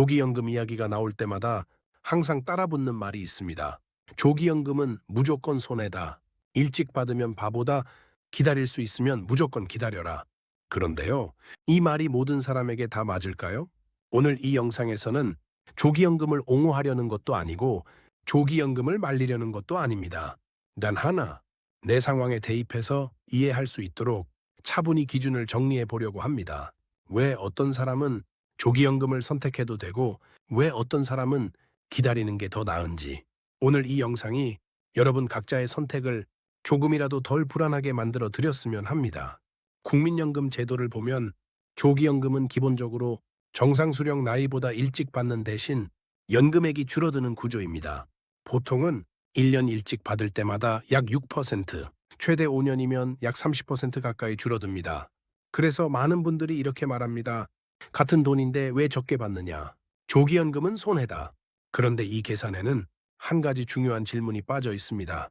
조기연금 이야기가 나올 때마다 항상 따라붙는 말이 있습니다. 조기연금은 무조건 손해다. 일찍 받으면 바보다. 기다릴 수 있으면 무조건 기다려라. 그런데요, 이 말이 모든 사람에게 다 맞을까요? 오늘 이 영상에서는 조기연금을 옹호하려는 것도 아니고 조기연금을 말리려는 것도 아닙니다. 단 하나, 내 상황에 대입해서 이해할 수 있도록 차분히 기준을 정리해 보려고 합니다. 왜 어떤 사람은 조기연금을 선택해도 되고 왜 어떤 사람은 기다리는 게 더 나은지. 오늘 이 영상이 여러분 각자의 선택을 조금이라도 덜 불안하게 만들어 드렸으면 합니다. 국민연금 제도를 보면 조기연금은 기본적으로 정상수령 나이보다 일찍 받는 대신 연금액이 줄어드는 구조입니다. 보통은 1년 일찍 받을 때마다 약 6%, 최대 5년이면 약 30% 가까이 줄어듭니다. 그래서 많은 분들이 이렇게 말합니다. 같은 돈인데 왜 적게 받느냐? 조기연금은 손해다. 그런데 이 계산에는 한 가지 중요한 질문이 빠져 있습니다.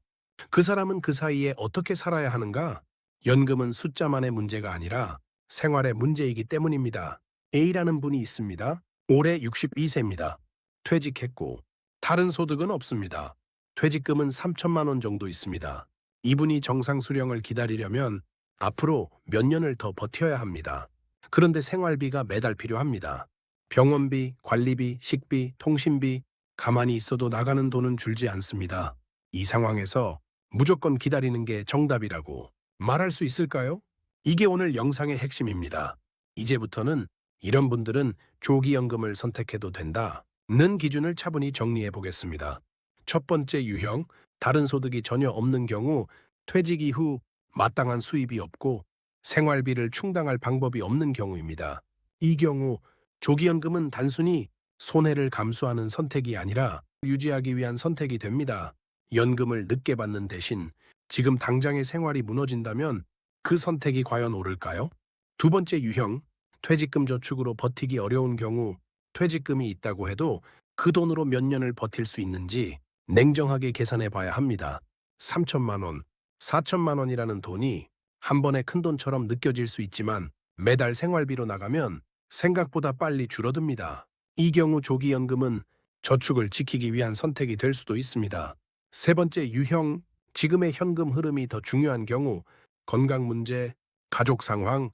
그 사람은 그 사이에 어떻게 살아야 하는가? 연금은 숫자만의 문제가 아니라 생활의 문제이기 때문입니다. A라는 분이 있습니다. 올해 62세입니다. 퇴직했고 다른 소득은 없습니다. 퇴직금은 3천만 원 정도 있습니다. 이분이 정상 수령을 기다리려면 앞으로 몇 년을 더 버텨야 합니다. 그런데 생활비가 매달 필요합니다. 병원비, 관리비, 식비, 통신비, 가만히 있어도 나가는 돈은 줄지 않습니다. 이 상황에서 무조건 기다리는 게 정답이라고 말할 수 있을까요? 이게 오늘 영상의 핵심입니다. 이제부터는 이런 분들은 조기연금을 선택해도 된다는 기준을 차분히 정리해 보겠습니다. 첫 번째 유형, 다른 소득이 전혀 없는 경우, 퇴직 이후 마땅한 수입이 없고 생활비를 충당할 방법이 없는 경우입니다. 이 경우 조기연금은 단순히 손해를 감수하는 선택이 아니라 유지하기 위한 선택이 됩니다. 연금을 늦게 받는 대신 지금 당장의 생활이 무너진다면 그 선택이 과연 옳을까요? 두 번째 유형, 퇴직금 저축으로 버티기 어려운 경우 퇴직금이 있다고 해도 그 돈으로 몇 년을 버틸 수 있는지 냉정하게 계산해 봐야 합니다. 3천만 원, 4천만 원이라는 돈이 한 번에 큰 돈처럼 느껴질 수 있지만 매달 생활비로 나가면 생각보다 빨리 줄어듭니다. 이 경우 조기연금은 저축을 지키기 위한 선택이 될 수도 있습니다. 세 번째 유형, 지금의 현금 흐름이 더 중요한 경우 건강 문제, 가족 상황,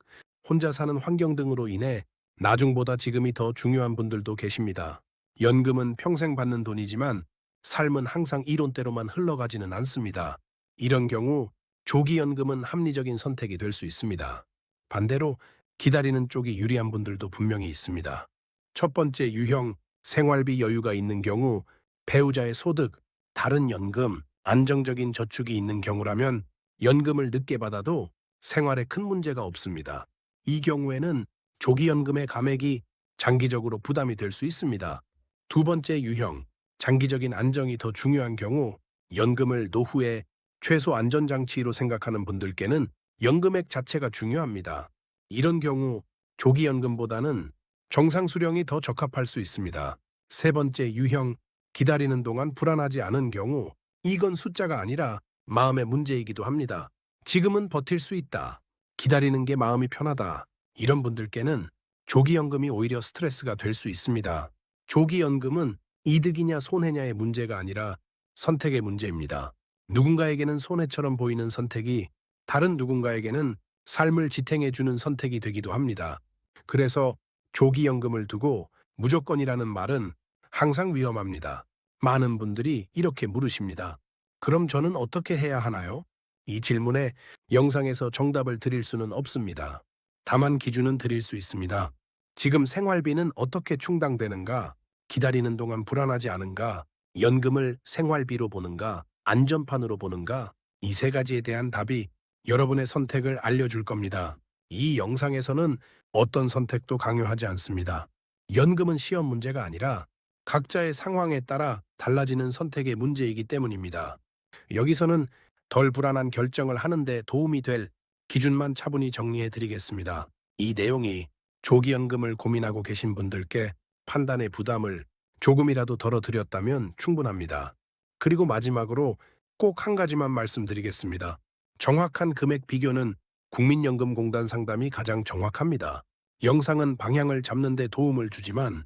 혼자 사는 환경 등으로 인해 나중보다 지금이 더 중요한 분들도 계십니다. 연금은 평생 받는 돈이지만 삶은 항상 이론대로만 흘러가지는 않습니다. 이런 경우 조기연금은 합리적인 선택이 될 수 있습니다. 반대로 기다리는 쪽이 유리한 분들도 분명히 있습니다. 첫 번째 유형, 생활비 여유가 있는 경우, 배우자의 소득, 다른 연금, 안정적인 저축이 있는 경우라면 연금을 늦게 받아도 생활에 큰 문제가 없습니다. 이 경우에는 조기연금의 감액이 장기적으로 부담이 될 수 있습니다. 두 번째 유형, 장기적인 안정이 더 중요한 경우, 연금을 노후의 최소 안전장치로 생각하는 분들께는 연금액 자체가 중요합니다. 이런 경우 조기연금보다는 정상수령이 더 적합할 수 있습니다. 세 번째 유형, 기다리는 동안 불안하지 않은 경우, 이건 숫자가 아니라 마음의 문제이기도 합니다. 지금은 버틸 수 있다. 기다리는 게 마음이 편하다. 이런 분들께는 조기연금이 오히려 스트레스가 될 수 있습니다. 조기연금은 이득이냐 손해냐의 문제가 아니라 선택의 문제입니다. 누군가에게는 손해처럼 보이는 선택이 다른 누군가에게는 삶을 지탱해주는 선택이 되기도 합니다. 그래서 조기연금을 두고 무조건이라는 말은 항상 위험합니다. 많은 분들이 이렇게 물으십니다. 그럼 저는 어떻게 해야 하나요? 이 질문에 영상에서 정답을 드릴 수는 없습니다. 다만 기준은 드릴 수 있습니다. 지금 생활비는 어떻게 충당되는가? 기다리는 동안 불안하지 않은가? 연금을 생활비로 보는가? 안전판으로 보는가? 이 세 가지에 대한 답이 여러분의 선택을 알려줄 겁니다. 이 영상에서는 어떤 선택도 강요하지 않습니다. 연금은 시험 문제가 아니라 각자의 상황에 따라 달라지는 선택의 문제이기 때문입니다. 여기서는 덜 불안한 결정을 하는데 도움이 될 기준만 차분히 정리해 드리겠습니다. 이 내용이 조기연금을 고민하고 계신 분들께 판단의 부담을 조금이라도 덜어드렸다면 충분합니다. 그리고 마지막으로 꼭 한 가지만 말씀드리겠습니다. 정확한 금액 비교는 국민연금공단 상담이 가장 정확합니다. 영상은 방향을 잡는 데 도움을 주지만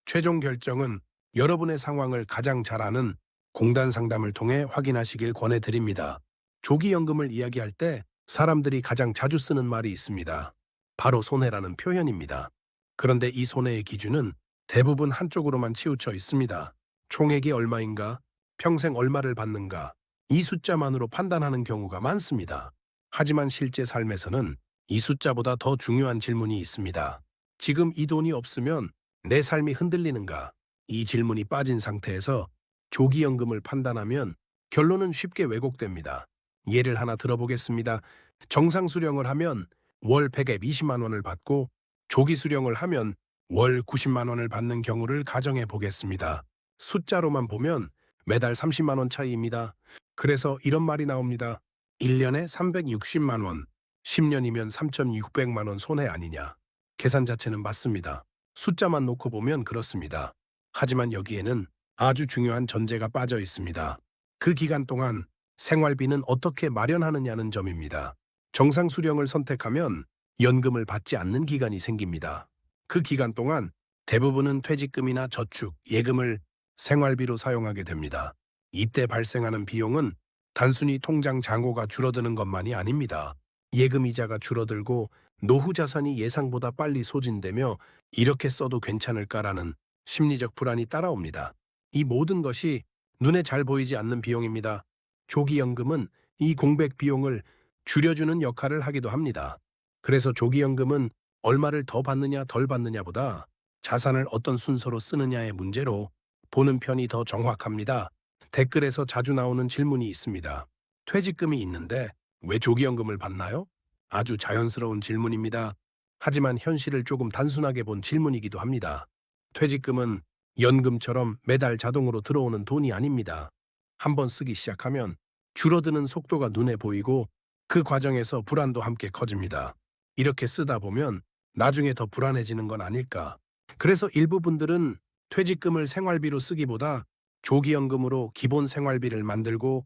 최종 결정은 여러분의 상황을 가장 잘 아는 공단 상담을 통해 확인하시길 권해드립니다. 조기연금을 이야기할 때 사람들이 가장 자주 쓰는 말이 있습니다. 바로 손해라는 표현입니다. 그런데 이 손해의 기준은 대부분 한쪽으로만 치우쳐 있습니다. 총액이 얼마인가? 평생 얼마를 받는가? 이 숫자만으로 판단하는 경우가 많습니다. 하지만 실제 삶에서는 이 숫자보다 더 중요한 질문이 있습니다. 지금 이 돈이 없으면 내 삶이 흔들리는가? 이 질문이 빠진 상태에서 조기연금을 판단하면 결론은 쉽게 왜곡됩니다. 예를 하나 들어보겠습니다. 정상 수령을 하면 월 120만 원을 받고 조기 수령을 하면 월 90만 원을 받는 경우를 가정해 보겠습니다. 숫자로만 보면 매달 30만 원 차이입니다. 그래서 이런 말이 나옵니다. 1년에 360만 원, 10년이면 3,600만 원 손해 아니냐. 계산 자체는 맞습니다. 숫자만 놓고 보면 그렇습니다. 하지만 여기에는 아주 중요한 전제가 빠져 있습니다. 그 기간 동안 생활비는 어떻게 마련하느냐는 점입니다. 정상 수령을 선택하면 연금을 받지 않는 기간이 생깁니다. 그 기간 동안 대부분은 퇴직금이나 저축, 예금을 생활비로 사용하게 됩니다. 이때 발생하는 비용은 단순히 통장 잔고가 줄어드는 것만이 아닙니다. 예금 이자가 줄어들고 노후 자산이 예상보다 빨리 소진되며 이렇게 써도 괜찮을까라는 심리적 불안이 따라옵니다. 이 모든 것이 눈에 잘 보이지 않는 비용입니다. 조기연금은 이 공백 비용을 줄여주는 역할을 하기도 합니다. 그래서 조기연금은 얼마를 더 받느냐 덜 받느냐보다 자산을 어떤 순서로 쓰느냐의 문제로 보는 편이 더 정확합니다. 댓글에서 자주 나오는 질문이 있습니다. 퇴직금이 있는데 왜 조기연금을 받나요? 아주 자연스러운 질문입니다. 하지만 현실을 조금 단순하게 본 질문이기도 합니다. 퇴직금은 연금처럼 매달 자동으로 들어오는 돈이 아닙니다. 한번 쓰기 시작하면 줄어드는 속도가 눈에 보이고 그 과정에서 불안도 함께 커집니다. 이렇게 쓰다 보면 나중에 더 불안해지는 건 아닐까. 그래서 일부 분들은 퇴직금을 생활비로 쓰기보다 조기연금으로 기본 생활비를 만들고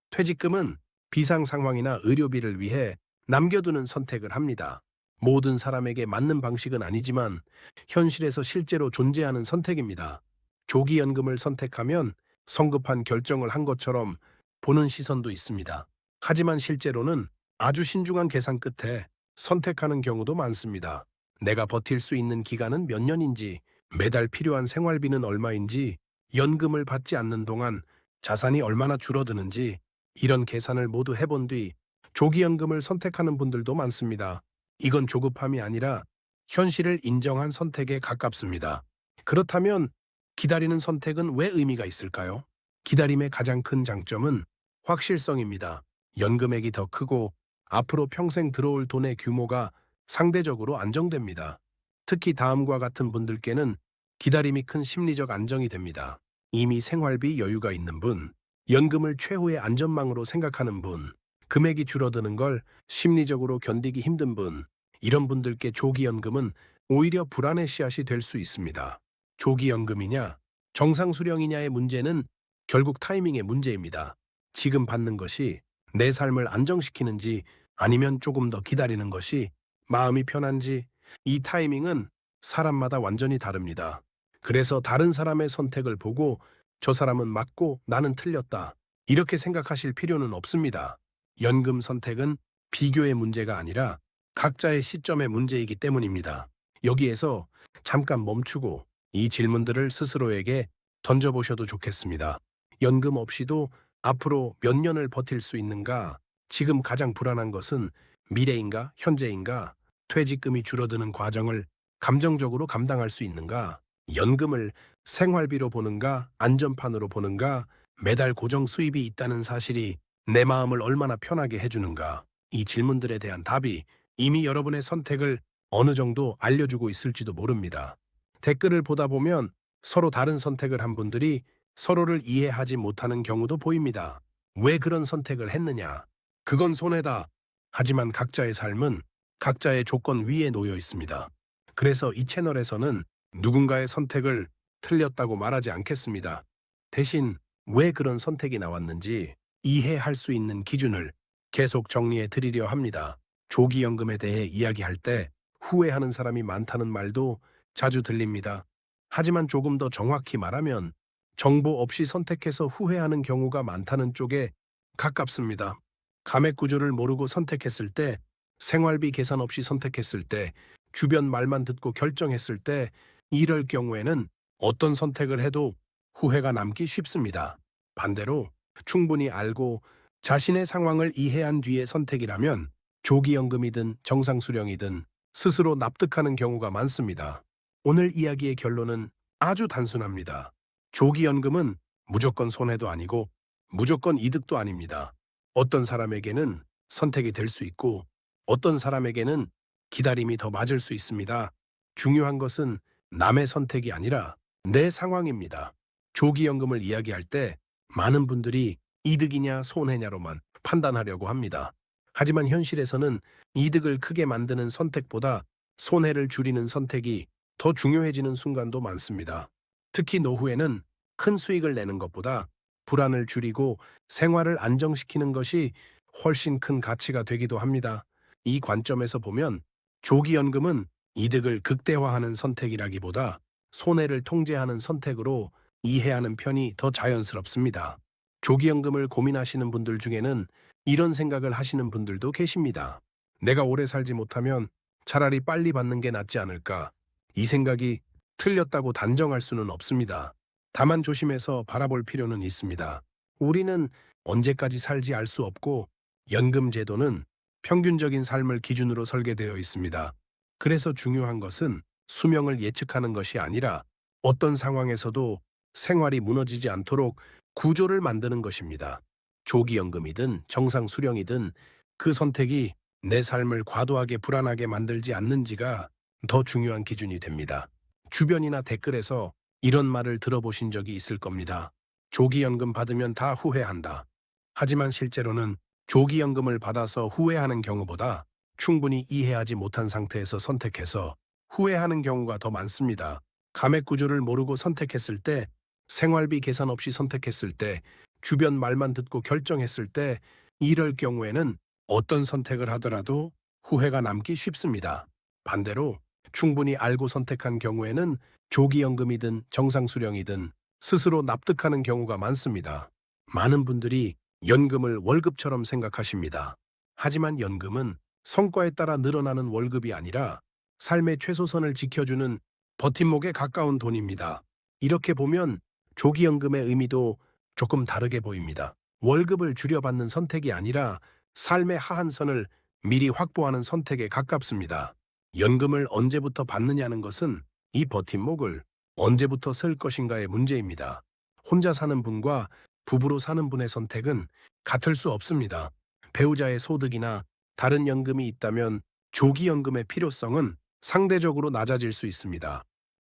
퇴직금은 비상 상황이나 의료비를 위해 남겨두는 선택을 합니다. 모든 사람에게 맞는 방식은 아니지만 현실에서 실제로 존재하는 선택입니다. 조기연금을 선택하면 성급한 결정을 한 것처럼 보는 시선도 있습니다. 하지만 실제로는 아주 신중한 계산 끝에 선택하는 경우도 많습니다. 내가 버틸 수 있는 기간은 몇 년인지, 매달 필요한 생활비는 얼마인지, 연금을 받지 않는 동안 자산이 얼마나 줄어드는지 이런 계산을 모두 해본 뒤 조기연금을 선택하는 분들도 많습니다. 이건 조급함이 아니라 현실을 인정한 선택에 가깝습니다. 그렇다면 기다리는 선택은 왜 의미가 있을까요? 기다림의 가장 큰 장점은 확실성입니다. 연금액이 더 크고 앞으로 평생 들어올 돈의 규모가 상대적으로 안정됩니다. 특히 다음과 같은 분들께는 기다림이 큰 심리적 안정이 됩니다. 이미 생활비 여유가 있는 분, 연금을 최후의 안전망으로 생각하는 분, 금액이 줄어드는 걸 심리적으로 견디기 힘든 분, 이런 분들께 조기연금은 오히려 불안의 씨앗이 될 수 있습니다. 조기연금이냐, 정상수령이냐의 문제는 결국 타이밍의 문제입니다. 지금 받는 것이 내 삶을 안정시키는지 아니면 조금 더 기다리는 것이 마음이 편한지 이 타이밍은 사람마다 완전히 다릅니다. 그래서 다른 사람의 선택을 보고 저 사람은 맞고 나는 틀렸다. 이렇게 생각하실 필요는 없습니다. 연금 선택은 비교의 문제가 아니라 각자의 시점의 문제이기 때문입니다. 여기에서 잠깐 멈추고 이 질문들을 스스로에게 던져보셔도 좋겠습니다. 연금 없이도 앞으로 몇 년을 버틸 수 있는가? 지금 가장 불안한 것은 미래인가? 현재인가? 퇴직금이 줄어드는 과정을 감정적으로 감당할 수 있는가? 연금을 생활비로 보는가? 안전판으로 보는가? 매달 고정 수입이 있다는 사실이 내 마음을 얼마나 편하게 해주는가? 이 질문들에 대한 답이 이미 여러분의 선택을 어느 정도 알려주고 있을지도 모릅니다. 댓글을 보다 보면 서로 다른 선택을 한 분들이 서로를 이해하지 못하는 경우도 보입니다. 왜 그런 선택을 했느냐? 그건 손해다. 하지만 각자의 삶은 각자의 조건 위에 놓여 있습니다. 그래서 이 채널에서는 누군가의 선택을 틀렸다고 말하지 않겠습니다. 대신 왜 그런 선택이 나왔는지 이해할 수 있는 기준을 계속 정리해 드리려 합니다. 조기연금에 대해 이야기할 때 후회하는 사람이 많다는 말도 자주 들립니다. 하지만 조금 더 정확히 말하면 정보 없이 선택해서 후회하는 경우가 많다는 쪽에 가깝습니다. 감액 구조를 모르고 선택했을 때, 생활비 계산 없이 선택했을 때, 주변 말만 듣고 결정했을 때, 이럴 경우에는 어떤 선택을 해도 후회가 남기 쉽습니다. 반대로 충분히 알고 자신의 상황을 이해한 뒤의 선택이라면 조기연금이든 정상수령이든 스스로 납득하는 경우가 많습니다. 오늘 이야기의 결론은 아주 단순합니다. 조기연금은 무조건 손해도 아니고 무조건 이득도 아닙니다. 어떤 사람에게는 선택이 될 수 있고 어떤 사람에게는 기다림이 더 맞을 수 있습니다. 중요한 것은 남의 선택이 아니라 내 상황입니다. 조기연금을 이야기할 때 많은 분들이 이득이냐 손해냐로만 판단하려고 합니다. 하지만 현실에서는 이득을 크게 만드는 선택보다 손해를 줄이는 선택이 더 중요해지는 순간도 많습니다. 특히 노후에는 큰 수익을 내는 것보다 불안을 줄이고 생활을 안정시키는 것이 훨씬 큰 가치가 되기도 합니다. 이 관점에서 보면 조기연금은 이득을 극대화하는 선택이라기보다 손해를 통제하는 선택으로 이해하는 편이 더 자연스럽습니다. 조기연금을 고민하시는 분들 중에는 이런 생각을 하시는 분들도 계십니다. 내가 오래 살지 못하면 차라리 빨리 받는 게 낫지 않을까? 이 생각이 틀렸다고 단정할 수는 없습니다. 다만 조심해서 바라볼 필요는 있습니다. 우리는 언제까지 살지 알 수 없고 연금 제도는 평균적인 삶을 기준으로 설계되어 있습니다. 그래서 중요한 것은 수명을 예측하는 것이 아니라 어떤 상황에서도 생활이 무너지지 않도록 구조를 만드는 것입니다. 조기연금이든 정상수령이든 그 선택이 내 삶을 과도하게 불안하게 만들지 않는지가 더 중요한 기준이 됩니다. 주변이나 댓글에서 이런 말을 들어보신 적이 있을 겁니다. 조기연금 받으면 다 후회한다. 하지만 실제로는 조기연금을 받아서 후회하는 경우보다 충분히 이해하지 못한 상태에서 선택해서 후회하는 경우가 더 많습니다. 감액 구조를 모르고 선택했을 때, 생활비 계산 없이 선택했을 때, 주변 말만 듣고 결정했을 때, 이럴 경우에는 어떤 선택을 하더라도 후회가 남기 쉽습니다. 반대로 충분히 알고 선택한 경우에는 조기연금이든 정상수령이든 스스로 납득하는 경우가 많습니다. 많은 분들이 연금을 월급처럼 생각하십니다. 하지만 연금은 성과에 따라 늘어나는 월급이 아니라 삶의 최소선을 지켜주는 버팀목에 가까운 돈입니다. 이렇게 보면 조기연금의 의미도 조금 다르게 보입니다. 월급을 줄여받는 선택이 아니라 삶의 하한선을 미리 확보하는 선택에 가깝습니다. 연금을 언제부터 받느냐는 것은 이 버팀목을 언제부터 쓸 것인가의 문제입니다. 혼자 사는 분과 부부로 사는 분의 선택은 같을 수 없습니다. 배우자의 소득이나 다른 연금이 있다면 조기연금의 필요성은 상대적으로 낮아질 수 있습니다.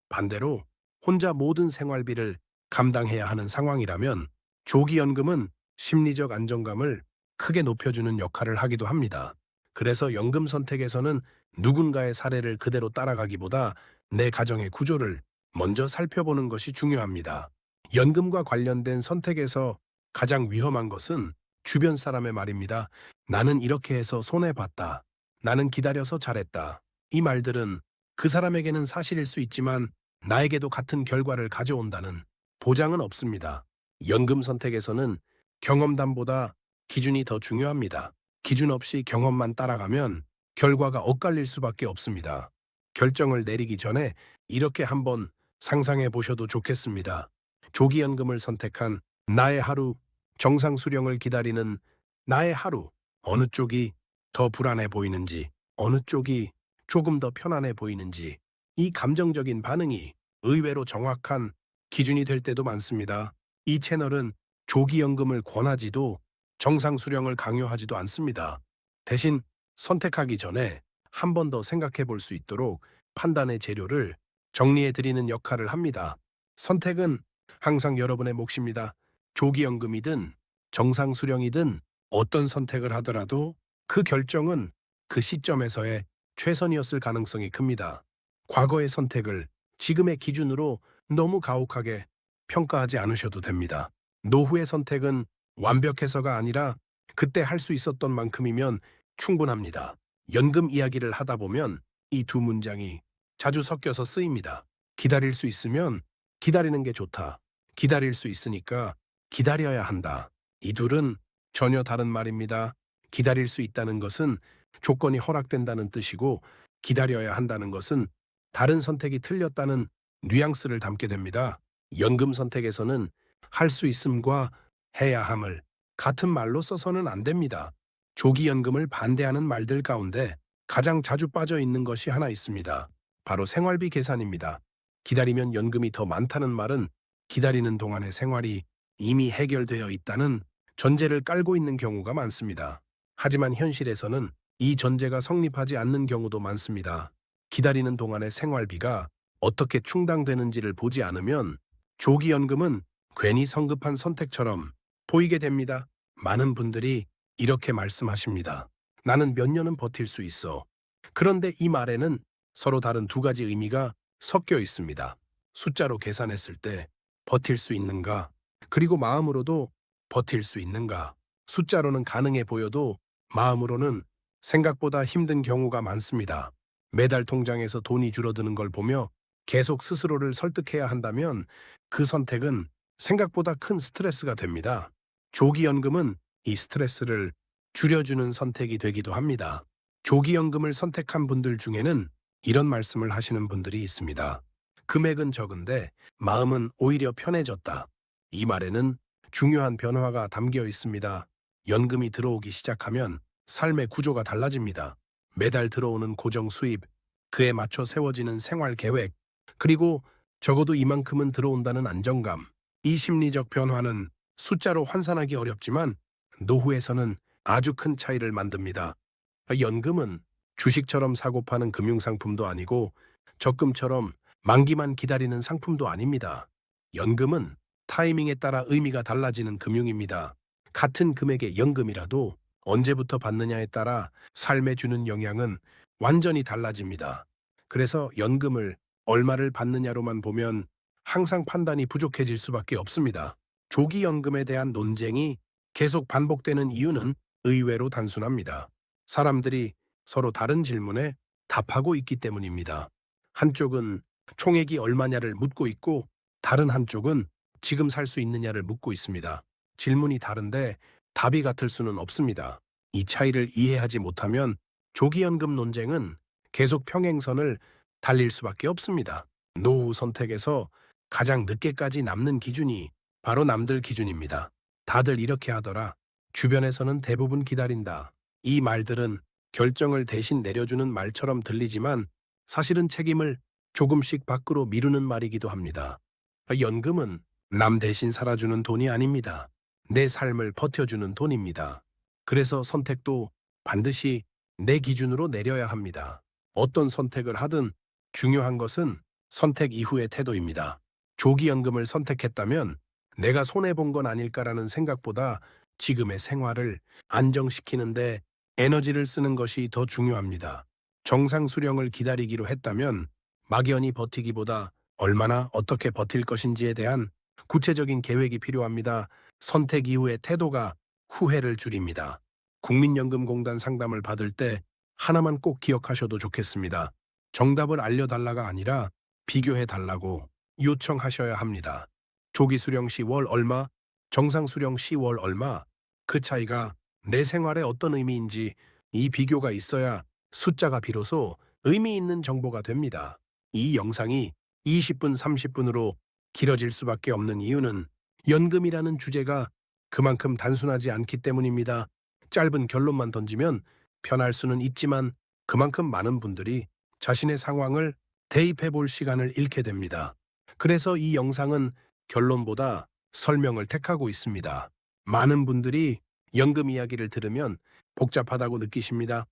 반대로 혼자 모든 생활비를 감당해야 하는 상황이라면 조기연금은 심리적 안정감을 크게 높여주는 역할을 하기도 합니다. 그래서 연금 선택에서는 누군가의 사례를 그대로 따라가기보다 내 가정의 구조를 먼저 살펴보는 것이 중요합니다. 연금과 관련된 선택에서 가장 위험한 것은 주변 사람의 말입니다. 나는 이렇게 해서 손해봤다. 나는 기다려서 잘했다. 이 말들은 그 사람에게는 사실일 수 있지만 나에게도 같은 결과를 가져온다는 보장은 없습니다. 연금 선택에서는 경험담보다 기준이 더 중요합니다. 기준 없이 경험만 따라가면 결과가 엇갈릴 수밖에 없습니다. 결정을 내리기 전에 이렇게 한번 상상해 보셔도 좋겠습니다. 조기연금을 선택한 나의 하루, 정상수령을 기다리는 나의 하루, 어느 쪽이 더 불안해 보이는지, 어느 쪽이 조금 더 편안해 보이는지, 이 감정적인 반응이 의외로 정확한 기준이 될 때도 많습니다. 이 채널은 조기연금을 권하지도 정상수령을 강요하지도 않습니다. 대신 선택하기 전에 한 번 더 생각해 볼 수 있도록 판단의 재료를 정리해 드리는 역할을 합니다. 선택은 항상 여러분의 몫입니다. 조기연금이든 정상수령이든 어떤 선택을 하더라도 그 결정은 그 시점에서의 최선이었을 가능성이 큽니다. 과거의 선택을 지금의 기준으로 너무 가혹하게 평가하지 않으셔도 됩니다. 노후의 선택은 완벽해서가 아니라 그때 할 수 있었던 만큼이면 충분합니다. 연금 이야기를 하다 보면 이 두 문장이 자주 섞여서 쓰입니다. 기다릴 수 있으면 기다리는 게 좋다. 기다릴 수 있으니까 기다려야 한다. 이 둘은 전혀 다른 말입니다. 기다릴 수 있다는 것은 조건이 허락된다는 뜻이고 기다려야 한다는 것은 다른 선택이 틀렸다는 뉘앙스를 담게 됩니다. 연금 선택에서는 할 수 있음과 해야 함을 같은 말로 써서는 안 됩니다. 조기 연금을 반대하는 말들 가운데 가장 자주 빠져 있는 것이 하나 있습니다. 바로 생활비 계산입니다. 기다리면 연금이 더 많다는 말은 기다리는 동안의 생활이 이미 해결되어 있다는 전제를 깔고 있는 경우가 많습니다. 하지만 현실에서는 이 전제가 성립하지 않는 경우도 많습니다. 기다리는 동안의 생활비가 어떻게 충당되는지를 보지 않으면 조기연금은 괜히 성급한 선택처럼 보이게 됩니다. 많은 분들이 이렇게 말씀하십니다. 나는 몇 년은 버틸 수 있어. 그런데 이 말에는 서로 다른 두 가지 의미가 섞여 있습니다. 숫자로 계산했을 때 버틸 수 있는가, 그리고 마음으로도 버틸 수 있는가. 숫자로는 가능해 보여도 마음으로는 생각보다 힘든 경우가 많습니다. 매달 통장에서 돈이 줄어드는 걸 보며 계속 스스로를 설득해야 한다면 그 선택은 생각보다 큰 스트레스가 됩니다. 조기연금은 이 스트레스를 줄여주는 선택이 되기도 합니다. 조기연금을 선택한 분들 중에는 이런 말씀을 하시는 분들이 있습니다. 금액은 적은데 마음은 오히려 편해졌다. 이 말에는 중요한 변화가 담겨 있습니다. 연금이 들어오기 시작하면 삶의 구조가 달라집니다. 매달 들어오는 고정 수입, 그에 맞춰 세워지는 생활 계획, 그리고 적어도 이만큼은 들어온다는 안정감. 이 심리적 변화는 숫자로 환산하기 어렵지만 노후에서는 아주 큰 차이를 만듭니다. 연금은 주식처럼 사고 파는 금융상품도 아니고 적금처럼 만기만 기다리는 상품도 아닙니다. 연금은 타이밍에 따라 의미가 달라지는 금융입니다. 같은 금액의 연금이라도 언제부터 받느냐에 따라 삶에 주는 영향은 완전히 달라집니다. 그래서 연금을 얼마를 받느냐로만 보면 항상 판단이 부족해질 수밖에 없습니다. 조기 연금에 대한 논쟁이 계속 반복되는 이유는 의외로 단순합니다. 사람들이 서로 다른 질문에 답하고 있기 때문입니다. 한쪽은 총액이 얼마냐를 묻고 있고 다른 한쪽은 지금 살 수 있느냐를 묻고 있습니다. 질문이 다른데 답이 같을 수는 없습니다. 이 차이를 이해하지 못하면 조기연금 논쟁은 계속 평행선을 달릴 수밖에 없습니다. 노후 선택에서 가장 늦게까지 남는 기준이 바로 남들 기준입니다. 다들 이렇게 하더라. 주변에서는 대부분 기다린다. 이 말들은 결정을 대신 내려주는 말처럼 들리지만 사실은 책임을 조금씩 밖으로 미루는 말이기도 합니다. 연금은 남 대신 살아주는 돈이 아닙니다. 내 삶을 버텨주는 돈입니다. 그래서 선택도 반드시 내 기준으로 내려야 합니다. 어떤 선택을 하든 중요한 것은 선택 이후의 태도입니다. 조기연금을 선택했다면 내가 손해본 건 아닐까라는 생각보다 지금의 생활을 안정시키는데 에너지를 쓰는 것이 더 중요합니다. 정상 수령을 기다리기로 했다면 막연히 버티기보다 얼마나 어떻게 버틸 것인지에 대한 구체적인 계획이 필요합니다. 선택 이후의 태도가 후회를 줄입니다. 국민연금공단 상담을 받을 때 하나만 꼭 기억하셔도 좋겠습니다. 정답을 알려달라가 아니라 비교해달라고 요청하셔야 합니다. 조기 수령 시 월 얼마, 정상 수령 시 월 얼마, 그 차이가 내 생활에 어떤 의미인지 이 비교가 있어야 숫자가 비로소 의미 있는 정보가 됩니다. 이 영상이 20분, 30분으로 길어질 수밖에 없는 이유는 연금이라는 주제가 그만큼 단순하지 않기 때문입니다. 짧은 결론만 던지면 편할 수는 있지만 그만큼 많은 분들이 자신의 상황을 대입해 볼 시간을 잃게 됩니다. 그래서 이 영상은 결론보다 설명을 택하고 있습니다. 많은 분들이 연금 이야기를 들으면 복잡하다고 느끼십니다.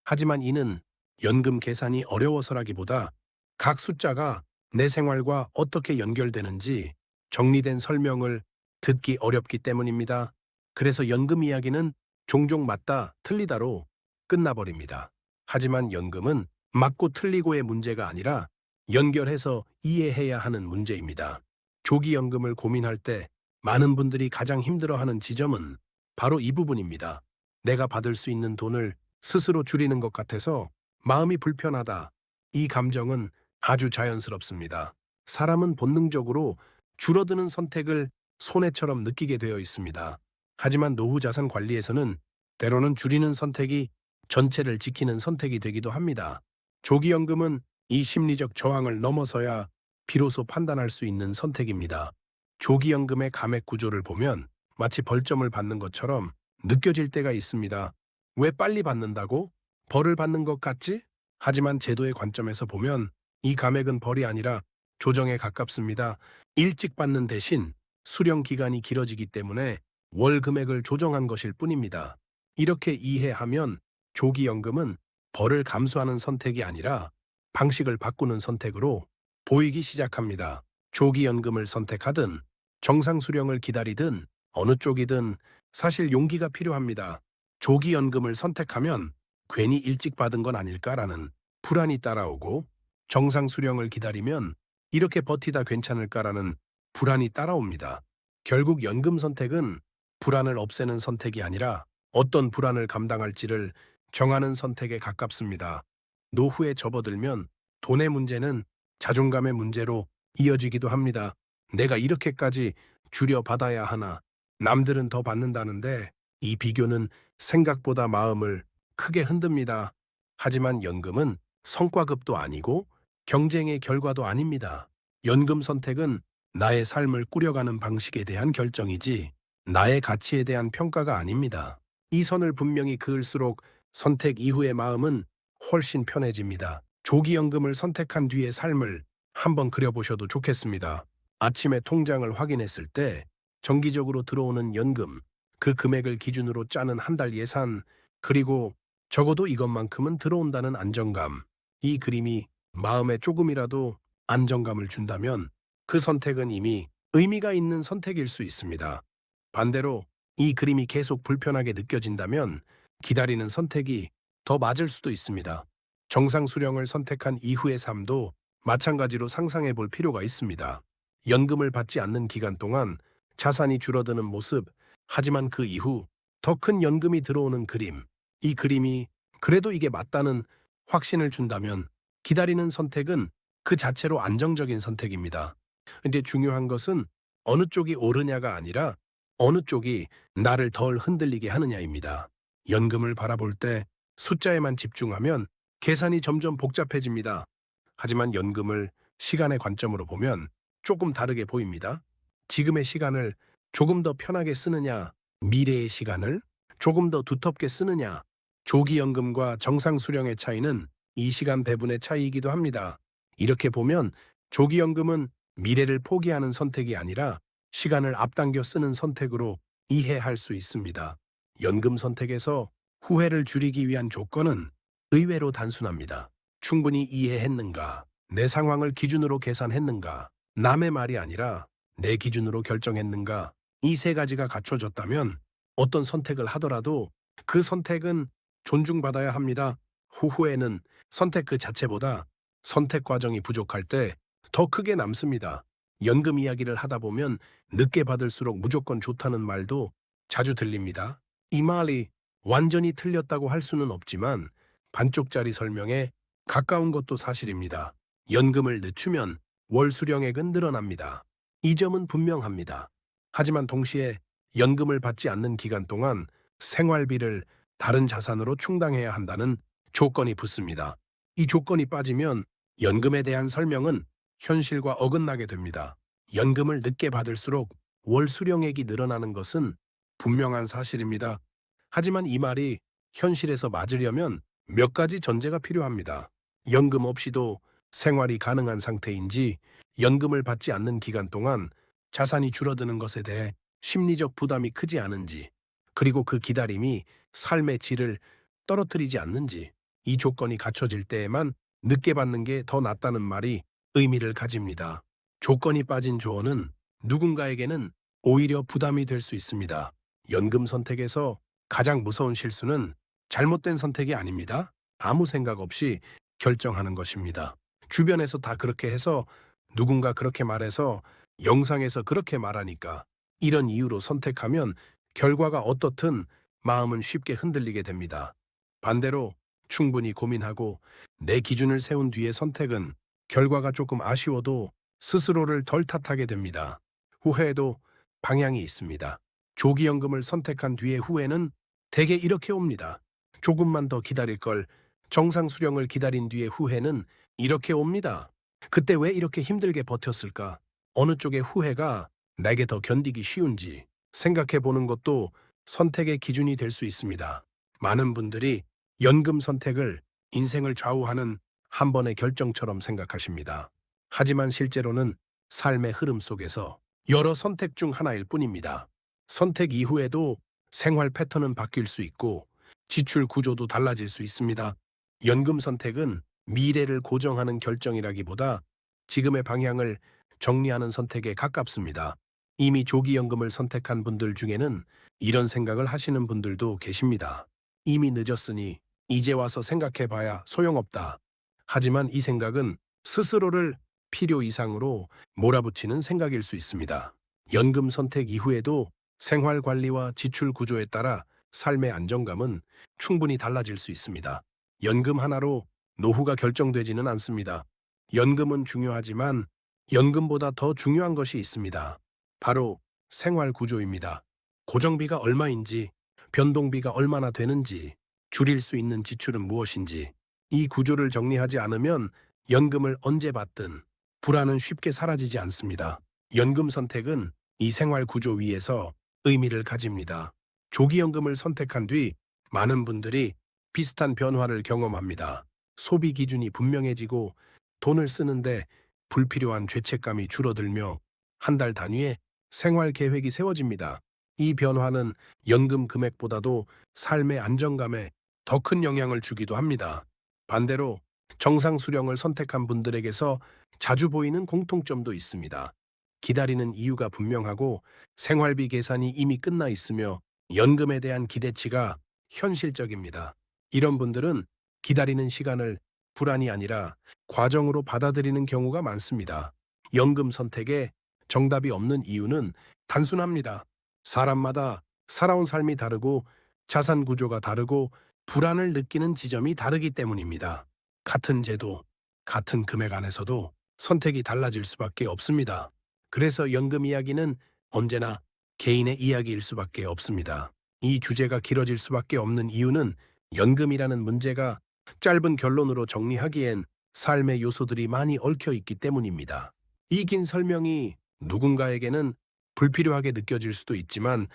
하지만 이는 연금 계산이 어려워서라기보다 각 숫자가 내 생활과 어떻게 연결되는지 정리된 설명을 듣기 어렵기 때문입니다. 그래서 연금 이야기는 종종 맞다, 틀리다로 끝나버립니다. 하지만 연금은 맞고 틀리고의 문제가 아니라 연결해서 이해해야 하는 문제입니다. 조기 연금을 고민할 때 많은 분들이 가장 힘들어하는 지점은 바로 이 부분입니다. 내가 받을 수 있는 돈을 스스로 줄이는 것 같아서 마음이 불편하다. 이 감정은 아주 자연스럽습니다. 사람은 본능적으로 줄어드는 선택을 손해처럼 느끼게 되어 있습니다. 하지만 노후 자산 관리에서는 때로는 줄이는 선택이 전체를 지키는 선택이 되기도 합니다. 조기연금은 이 심리적 저항을 넘어서야 비로소 판단할 수 있는 선택입니다. 조기연금의 감액 구조를 보면 마치 벌점을 받는 것처럼 느껴질 때가 있습니다. 왜 빨리 받는다고? 벌을 받는 것 같지? 하지만 제도의 관점에서 보면 이 감액은 벌이 아니라 조정에 가깝습니다. 일찍 받는 대신 수령 기간이 길어지기 때문에 월 금액을 조정한 것일 뿐입니다. 이렇게 이해하면 조기연금은 벌을 감수하는 선택이 아니라 방식을 바꾸는 선택으로 보이기 시작합니다. 조기연금을 선택하든 정상수령을 기다리든 어느 쪽이든 사실 용기가 필요합니다. 조기연금을 선택하면 괜히 일찍 받은 건 아닐까라는 불안이 따라오고 정상수령을 기다리면 이렇게 버티다 괜찮을까라는 불안이 따라옵니다. 결국 연금 선택은 불안을 없애는 선택이 아니라 어떤 불안을 감당할지를 정하는 선택에 가깝습니다. 노후에 접어들면 돈의 문제는 자존감의 문제로 이어지기도 합니다. 내가 이렇게까지 줄여받아야 하나, 남들은 더 받는다는데 이 비교는 생각보다 마음을 크게 흔듭니다. 하지만 연금은 성과급도 아니고 경쟁의 결과도 아닙니다. 연금 선택은 나의 삶을 꾸려가는 방식에 대한 결정이지 나의 가치에 대한 평가가 아닙니다. 이 선을 분명히 그을수록 선택 이후의 마음은 훨씬 편해집니다. 조기연금을 선택한 뒤의 삶을 한번 그려보셔도 좋겠습니다. 아침에 통장을 확인했을 때 정기적으로 들어오는 연금, 그 금액을 기준으로 짜는 한 달 예산, 그리고 적어도 이것만큼은 들어온다는 안정감. 이 그림이 마음에 조금이라도 안정감을 준다면 그 선택은 이미 의미가 있는 선택일 수 있습니다. 반대로 이 그림이 계속 불편하게 느껴진다면 기다리는 선택이 더 맞을 수도 있습니다. 정상 수령을 선택한 이후의 삶도 마찬가지로 상상해 볼 필요가 있습니다. 연금을 받지 않는 기간 동안 자산이 줄어드는 모습, 하지만 그 이후 더 큰 연금이 들어오는 그림, 이 그림이 그래도 이게 맞다는 확신을 준다면 기다리는 선택은 그 자체로 안정적인 선택입니다. 이제 중요한 것은 어느 쪽이 옳으냐가 아니라 어느 쪽이 나를 덜 흔들리게 하느냐입니다. 연금을 바라볼 때 숫자에만 집중하면 계산이 점점 복잡해집니다. 하지만 연금을 시간의 관점으로 보면 조금 다르게 보입니다. 지금의 시간을 조금 더 편하게 쓰느냐, 미래의 시간을 조금 더 두텁게 쓰느냐, 조기연금과 정상수령의 차이는 이 시간 배분의 차이이기도 합니다. 이렇게 보면 조기연금은 미래를 포기하는 선택이 아니라 시간을 앞당겨 쓰는 선택으로 이해할 수 있습니다. 연금 선택에서 후회를 줄이기 위한 조건은 의외로 단순합니다. 충분히 이해했는가, 내 상황을 기준으로 계산했는가, 남의 말이 아니라 내 기준으로 결정했는가, 이 세 가지가 갖춰졌다면 어떤 선택을 하더라도 그 선택은 존중받아야 합니다. 후회는 선택 그 자체보다 선택 과정이 부족할 때 더 크게 남습니다. 연금 이야기를 하다 보면 늦게 받을수록 무조건 좋다는 말도 자주 들립니다. 이 말이 완전히 틀렸다고 할 수는 없지만 반쪽짜리 설명에 가까운 것도 사실입니다. 연금을 늦추면 월 수령액은 늘어납니다. 이 점은 분명합니다. 하지만 동시에 연금을 받지 않는 기간 동안 생활비를 다른 자산으로 충당해야 한다는 조건이 붙습니다. 이 조건이 빠지면 연금에 대한 설명은 현실과 어긋나게 됩니다. 연금을 늦게 받을수록 월 수령액이 늘어나는 것은 분명한 사실입니다. 하지만 이 말이 현실에서 맞으려면 몇 가지 전제가 필요합니다. 연금 없이도 생활이 가능한 상태인지, 연금을 받지 않는 기간 동안 자산이 줄어드는 것에 대해 심리적 부담이 크지 않은지, 그리고 그 기다림이 삶의 질을 떨어뜨리지 않는지, 이 조건이 갖춰질 때에만 늦게 받는 게 더 낫다는 말이 의미를 가집니다. 조건이 빠진 조언은 누군가에게는 오히려 부담이 될 수 있습니다. 연금 선택에서 가장 무서운 실수는 잘못된 선택이 아닙니다. 아무 생각 없이 결정하는 것입니다. 주변에서 다 그렇게 해서, 누군가 그렇게 말해서, 영상에서 그렇게 말하니까, 이런 이유로 선택하면 결과가 어떻든 마음은 쉽게 흔들리게 됩니다. 반대로 충분히 고민하고 내 기준을 세운 뒤의 선택은 결과가 조금 아쉬워도 스스로를 덜 탓하게 됩니다. 후회에도 방향이 있습니다. 조기연금을 선택한 뒤의 후회는 대개 이렇게 옵니다. 조금만 더 기다릴 걸. 정상 수령을 기다린 뒤의 후회는 이렇게 옵니다. 그때 왜 이렇게 힘들게 버텼을까? 어느 쪽의 후회가 내게 더 견디기 쉬운지 생각해 보는 것도 선택의 기준이 될 수 있습니다. 많은 분들이 연금 선택을 인생을 좌우하는 한 번의 결정처럼 생각하십니다. 하지만 실제로는 삶의 흐름 속에서 여러 선택 중 하나일 뿐입니다. 선택 이후에도 생활 패턴은 바뀔 수 있고 지출 구조도 달라질 수 있습니다. 연금 선택은 미래를 고정하는 결정이라기보다 지금의 방향을 정리하는 선택에 가깝습니다. 이미 조기연금을 선택한 분들 중에는 이런 생각을 하시는 분들도 계십니다. 이미 늦었으니 이제 와서 생각해봐야 소용없다. 하지만 이 생각은 스스로를 필요 이상으로 몰아붙이는 생각일 수 있습니다. 연금 선택 이후에도 생활 관리와 지출 구조에 따라 삶의 안정감은 충분히 달라질 수 있습니다. 연금 하나로 노후가 결정되지는 않습니다. 연금은 중요하지만 연금보다 더 중요한 것이 있습니다. 바로 생활 구조입니다. 고정비가 얼마인지, 변동비가 얼마나 되는지, 줄일 수 있는 지출은 무엇인지, 이 구조를 정리하지 않으면 연금을 언제 받든 불안은 쉽게 사라지지 않습니다. 연금 선택은 이 생활 구조 위에서 의미를 가집니다. 조기연금을 선택한 뒤 많은 분들이 비슷한 변화를 경험합니다. 소비 기준이 분명해지고 돈을 쓰는데 불필요한 죄책감이 줄어들며 한 달 단위의 생활 계획이 세워집니다. 이 변화는 연금 금액보다도 삶의 안정감에 더 큰 영향을 주기도 합니다. 반대로 정상 수령을 선택한 분들에게서 자주 보이는 공통점도 있습니다. 기다리는 이유가 분명하고 생활비 계산이 이미 끝나 있으며 연금에 대한 기대치가 현실적입니다. 이런 분들은 기다리는 시간을 불안이 아니라 과정으로 받아들이는 경우가 많습니다. 연금 선택에 정답이 없는 이유는 단순합니다. 사람마다 살아온 삶이 다르고 자산 구조가 다르고 불안을 느끼는 지점이 다르기 때문입니다. 같은 제도, 같은 금액 안에서도 선택이 달라질 수밖에 없습니다. 그래서 연금 이야기는 언제나 개인의 이야기일 수밖에 없습니다. 이 주제가 길어질 수밖에 없는 이유는 연금이라는 문제가 짧은 결론으로 정리하기엔 삶의 요소들이 많이 얽혀 있기 때문입니다. 이 긴 설명이 누군가에게는 불필요하게 느껴질 수도 있지만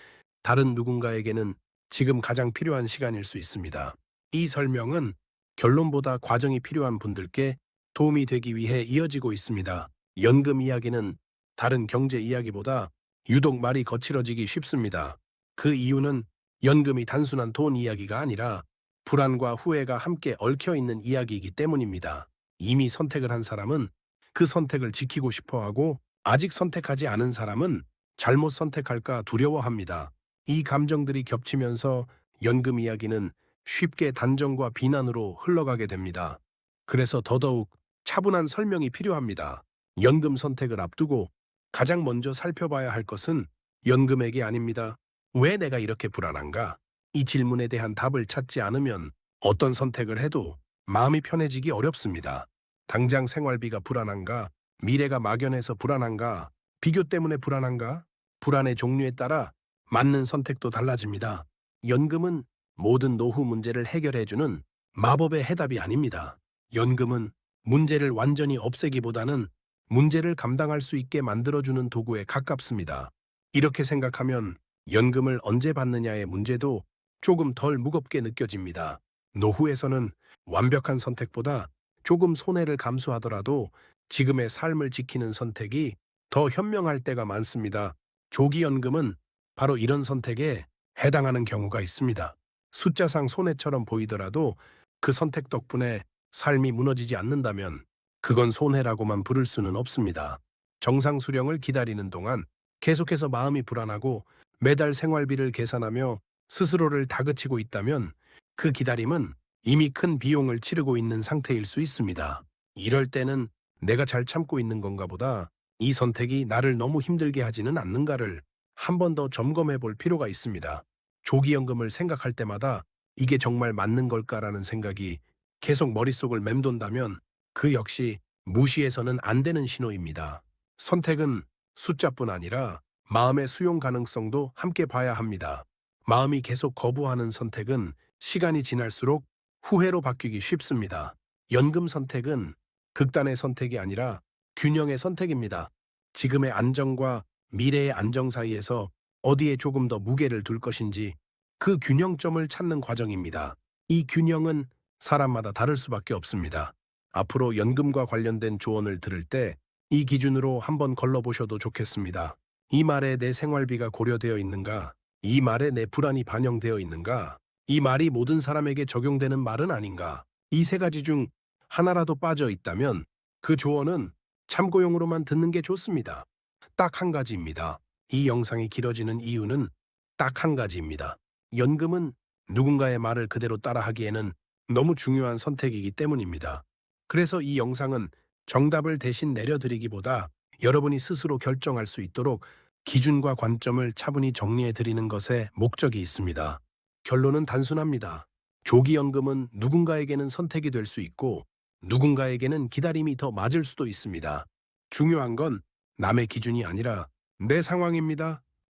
다른 누군가에게는 지금 가장 필요한 시간일 수 있습니다. 이 설명은 결론보다 과정이 필요한 분들께 도움이 되기 위해 이어지고 있습니다. 연금 이야기는 다른 경제 이야기보다 유독 말이 거칠어지기 쉽습니다. 그 이유는 연금이 단순한 돈 이야기가 아니라 불안과 후회가 함께 얽혀 있는 이야기이기 때문입니다. 이미 선택을 한 사람은 그 선택을 지키고 싶어 하고 아직 선택하지 않은 사람은 잘못 선택할까 두려워합니다. 이 감정들이 겹치면서 연금 이야기는 쉽게 단정과 비난으로 흘러가게 됩니다. 그래서 더더욱 차분한 설명이 필요합니다. 연금 선택을 앞두고 가장 먼저 살펴봐야 할 것은 연금액이 아닙니다. 왜 내가 이렇게 불안한가? 이 질문에 대한 답을 찾지 않으면 어떤 선택을 해도 마음이 편해지기 어렵습니다. 당장 생활비가 불안한가? 미래가 막연해서 불안한가? 비교 때문에 불안한가? 불안의 종류에 따라 맞는 선택도 달라집니다. 연금은 모든 노후 문제를 해결해주는 마법의 해답이 아닙니다. 연금은 문제를 완전히 없애기보다는 문제를 감당할 수 있게 만들어주는 도구에 가깝습니다. 이렇게 생각하면 연금을 언제 받느냐의 문제도 조금 덜 무겁게 느껴집니다. 노후에서는 완벽한 선택보다 조금 손해를 감수하더라도 지금의 삶을 지키는 선택이 더 현명할 때가 많습니다. 조기연금은 바로 이런 선택에 해당하는 경우가 있습니다. 숫자상 손해처럼 보이더라도 그 선택 덕분에 삶이 무너지지 않는다면 그건 손해라고만 부를 수는 없습니다. 정상 수령을 기다리는 동안 계속해서 마음이 불안하고 매달 생활비를 계산하며 스스로를 다그치고 있다면 그 기다림은 이미 큰 비용을 치르고 있는 상태일 수 있습니다. 이럴 때는 내가 잘 참고 있는 건가 보다 이 선택이 나를 너무 힘들게 하지는 않는가를 한 번 더 점검해 볼 필요가 있습니다. 조기연금을 생각할 때마다 이게 정말 맞는 걸까라는 생각이 계속 머릿속을 맴돈다면 그 역시 무시해서는 안 되는 신호입니다. 선택은 숫자뿐 아니라 마음의 수용 가능성도 함께 봐야 합니다. 마음이 계속 거부하는 선택은 시간이 지날수록 후회로 바뀌기 쉽습니다. 연금 선택은 극단의 선택이 아니라 균형의 선택입니다. 지금의 안정과 미래의 안정 사이에서 어디에 조금 더 무게를 둘 것인지 그 균형점을 찾는 과정입니다. 이 균형은 사람마다 다를 수밖에 없습니다. 앞으로 연금과 관련된 조언을 들을 때 이 기준으로 한번 걸러보셔도 좋겠습니다. 이 말에 내 생활비가 고려되어 있는가? 이 말에 내 불안이 반영되어 있는가? 이 말이 모든 사람에게 적용되는 말은 아닌가? 이 세 가지 중 하나라도 빠져 있다면 그 조언은 참고용으로만 듣는 게 좋습니다. 딱 한 가지입니다. 이 영상이 길어지는 이유는 딱 한 가지입니다. 연금은 누군가의 말을 그대로 따라하기에는 너무 중요한 선택이기 때문입니다. 그래서 이 영상은 정답을 대신 내려드리기보다 여러분이 스스로 결정할 수 있도록 기준과 관점을 차분히 정리해 드리는 것에 목적이 있습니다. 결론은 단순합니다. 조기연금은 누군가에게는 선택이 될 수 있고 누군가에게는 기다림이 더 맞을 수도 있습니다. 중요한 건 남의 기준이 아니라 내 상황입니다.